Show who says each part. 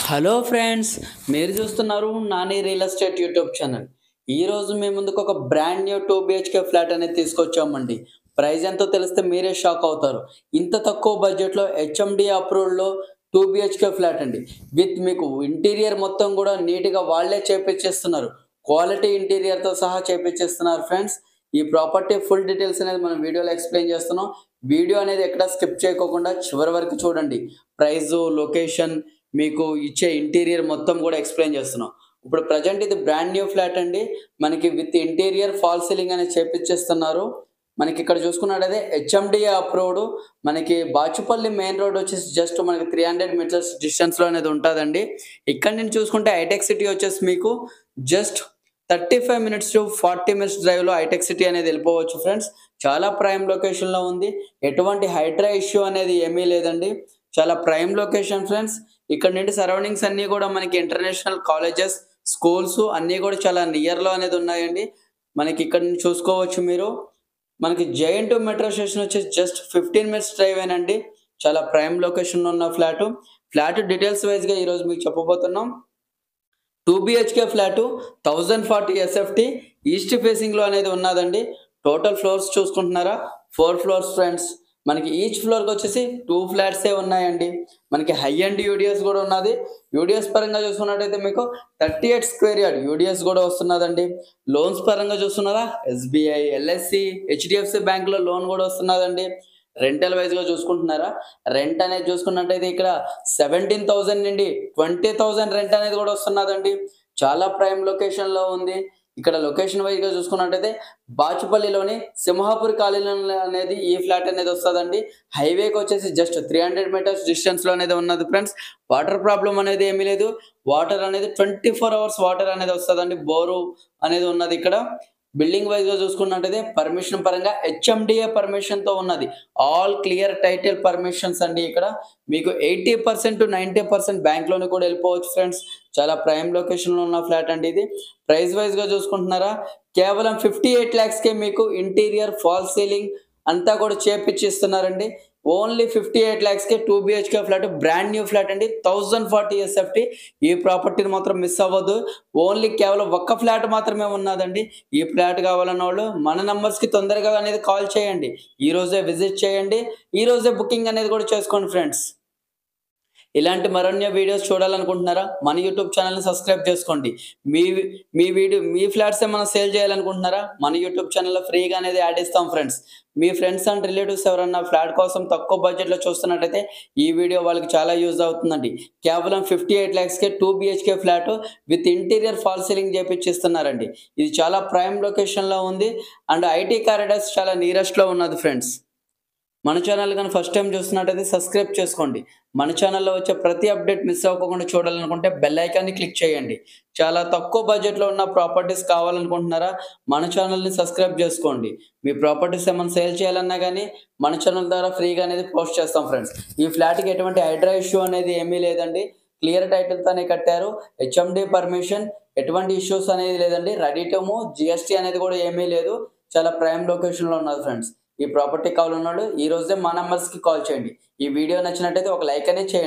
Speaker 1: Hello friends, మీరు చూస్తున్నారు Nani real estate YouTube channel. ఈరోజు మీ ముందుకు ఒక బ్రాండ్ న్యూ 2 BHK ఫ్లాట్ అనేది తీసుకొచ్చామండి. ప్రైస్ ఎంతో తెలిస్తే మీరే షాక్ అవుతారు. ఇంత తక్కువ బడ్జెట్లో హెచ్ఎండి అప్రూవ్డ్లో 2 BHK ఫ్లాట్ అండి. విత్ మీకు ఇంటీరియర్ మొత్తం కూడా నీట్గా వాళ్ళే చేపించేస్తున్నారు. క్వాలిటీ ఇంటీరియర్తో సహా చేపించేస్తున్నారు ఫ్రెండ్స్. ఈ ప్రాపర్టీ ఫుల్ డీటెయిల్స్ అనేది మనం వీడియోలో ఎక్స్ప్లెయిన్ చేస్తున్నాం. వీడియో అనేది ఎక్కడ స్కిప్ చేయకోకుండా చివరి వరకు చూడండి. ప్రైజు, లొకేషన్, మీకు ఇచ్చే ఇంటీరియర్ మొత్తం కూడా ఎక్స్ప్లెయిన్ చేస్తున్నాం. ఇప్పుడు ప్రజెంట్ ఇది బ్రాండ్ న్యూ ఫ్లాట్ అండి. మనకి విత్ ఇంటీరియర్ ఫాల్ సీలింగ్ అనేది చేపించేస్తున్నారు. మనకి ఇక్కడ చూసుకున్నట్టయితే హెచ్ఎండిఏ అప్రూవ్డ్. మనకి బాచుపల్లి మెయిన్ రోడ్ వచ్చేసి జస్ట్ మనకి 300 మీటర్స్ డిస్టెన్స్లో అనేది ఉంటుందండి. ఇక్కడ నుంచి చూసుకుంటే హైటెక్ సిటీ వచ్చేసి మీకు జస్ట్ 35 మినిట్స్ టు 40 మినిట్స్ డ్రైవ్లో హైటెక్ సిటీ అనేది వెళ్ళిపోవచ్చు ఫ్రెండ్స్. చాలా ప్రైమ్ లొకేషన్లో ఉంది. ఎటువంటి హైడ్రా ఇష్యూ అనేది ఏమీ లేదండి. చాలా ప్రైమ్ లొకేషన్ ఫ్రెండ్స్. ఇక్కడ నుండి సరౌండింగ్స్ అన్నీ కూడా మనకి ఇంటర్నేషనల్ కాలేజెస్, స్కూల్స్ అన్నీ కూడా చాలా నియర్లో అనేది ఉన్నాయండి. మనకి ఇక్కడ నుంచి చూసుకోవచ్చు మీరు. మనకి జేఎన్2 మెట్రో స్టేషన్ వచ్చేసి జస్ట్ 15 మినిట్స్ డ్రైవ్ ఏనండి. చాలా ప్రైమ్ లొకేషన్లో ఉన్న ఫ్లాట్ డీటెయిల్స్ వైజ్గా ఈరోజు మీకు చెప్పబోతున్నాం. 2 BHK ఫ్లాటు 1040 SFT ఈస్ట్ ఫేసింగ్లో అనేది ఉన్నదండి. టోటల్ ఫ్లోర్స్ చూసుకుంటున్నారా? 4 ఫ్లోర్స్ ఫ్రెండ్స్. మనకి ఈచ్ ఫ్లోర్కి వచ్చేసి 2 ఫ్లాట్సే ఉన్నాయండి. మనకి హై అండ్ యూడిఎస్ కూడా ఉన్నది. యూడిఎస్ పరంగా చూసుకున్నట్టయితే మీకు 38 స్క్వేర్ యార్డ్ యూడిఎస్ కూడా వస్తున్నదండి. లోన్స్ పరంగా చూస్తున్నారా? SBI, LSC, HDFC బ్యాంక్లో లోన్ కూడా వస్తున్నదండి. రెంటల్ వైజ్గా చూసుకుంటున్నారా? రెంట్ అనేది చూసుకున్నట్టయితే ఇక్కడ 17,000 నుండి 20,000 రెంట్ అనేది కూడా వస్తున్నదండి. చాలా ప్రైమ్ లొకేషన్లో ఉంది. ఇక్కడ లొకేషన్ వైజ్గా చూసుకున్నట్టయితే బాచుపల్లిలోని సింహాపూర్ కాలనీ అనేది ఈ ఫ్లాట్ అనేది వస్తుందండి. హైవేకి వచ్చేసి జస్ట్ 300 మీటర్స్ డిస్టెన్స్లో అనేది ఉన్నది ఫ్రెండ్స్. వాటర్ ప్రాబ్లం అనేది ఏమీ లేదు. వాటర్ అనేది 24 అవర్స్ వాటర్ అనేది వస్తుందండి. బోరు అనేది ఉన్నది ఇక్కడ. బిల్డింగ్ వైజ్గా చూసుకున్నట్టయితే పర్మిషన్ పరంగా హెచ్ఎండిఏ పర్మిషన్తో ఉన్నది. ఆల్ క్లియర్ టైటిల్ పర్మిషన్స్ అండి. ఇక్కడ మీకు 80% to 90% బ్యాంక్లోనే కూడా వెళ్ళిపోవచ్చు ఫ్రెండ్స్. చాలా ప్రైమ్ లొకేషన్లో ఉన్న ఫ్లాట్ అండి ఇది. ప్రైస్ వైజ్గా చూసుకుంటున్నారా? కేవలం 58 lakhsకే మీకు ఇంటీరియర్ ఫాల్ సీలింగ్ అంతా కూడా చేపిచ్చిస్తున్నారండి. ఓన్లీ 58 lakhsకే 2 BHK flat, brand new flat అండి. 1040 SFT. ఈ ప్రాపర్టీని మాత్రం మిస్ అవ్వద్దు. ఓన్లీ కేవలం ఒక్క ఫ్లాట్ మాత్రమే ఉన్నదండి. ఈ ఫ్లాట్ కావాలన్న వాళ్ళు మన నంబర్స్కి తొందరగా అనేది కాల్ చేయండి. ఈ రోజే విజిట్ చేయండి. ఈ రోజే బుకింగ్ అనేది కూడా చేసుకోండి ఫ్రెండ్స్. ఇలాంటి మరిన్ని వీడియోస్ చూడాలనుకుంటున్నారా? మన యూట్యూబ్ ఛానల్ని సబ్స్క్రైబ్ చేసుకోండి. మీ ఫ్లాట్స్ ఏమైనా సేల్ చేయాలనుకుంటున్నారా? మన యూట్యూబ్ ఛానల్లో ఫ్రీగా అనేది యాడ్ ఇస్తాం friends. Me friends and relatives ఎవరన్నా ఫ్లాట్ కోసం తక్కువ బడ్జెట్లో చూస్తున్నట్టయితే ఈ వీడియో వాళ్ళకి చాలా యూజ్ అవుతుందండి. కేవలం 58 lakhsకే 2 BHK flat with interior fall ceiling చేపించిస్తున్నారండి. ఇది చాలా ప్రైమ్ లొకేషన్లో ఉంది అండ్ ఐటీ కారిడార్స్ చాలా నియరెస్ట్లో ఉన్నది ఫ్రెండ్స్. మన ఛానల్ కానీ ఫస్ట్ టైం చూస్తున్నట్టయితే సబ్స్క్రైబ్ చేసుకోండి. మన ఛానల్లో వచ్చే ప్రతి అప్డేట్ మిస్ అవ్వకుండా చూడాలనుకుంటే బెల్ ఐకాన్ని క్లిక్ చేయండి. చాలా తక్కువ బడ్జెట్లో ఉన్న ప్రాపర్టీస్ కావాలనుకుంటున్నారా? మన ఛానల్ని సబ్స్క్రైబ్ చేసుకోండి. మీ ప్రాపర్టీస్ ఏమైనా సేల్ చేయాలన్నా కానీ మన ఛానల్ ద్వారా ఫ్రీగా అనేది పోస్ట్ చేస్తాం ఫ్రెండ్స్. ఈ ఫ్లాట్కి ఎటువంటి హైడ్రా ఇష్యూ అనేది ఏమీ లేదండి. క్లియర్ టైటిల్తోనే కట్టారు. హెచ్ఎండి పర్మిషన్, ఎటువంటి ఇష్యూస్ అనేది లేదండి. రెడీ టు మూవ్, GST అనేది కూడా ఏమీ లేదు. చాలా ప్రైమ్ లొకేషన్లో ఉన్నది ఫ్రెండ్స్. ఈ ప్రాపర్టీ కావాలన్నాడు ఈ రోజే మా నంబర్స్కి కాల్ చేయండి. ఈ వీడియో నచ్చినట్టయితే ఒక లైక్ అనేది చేయండి.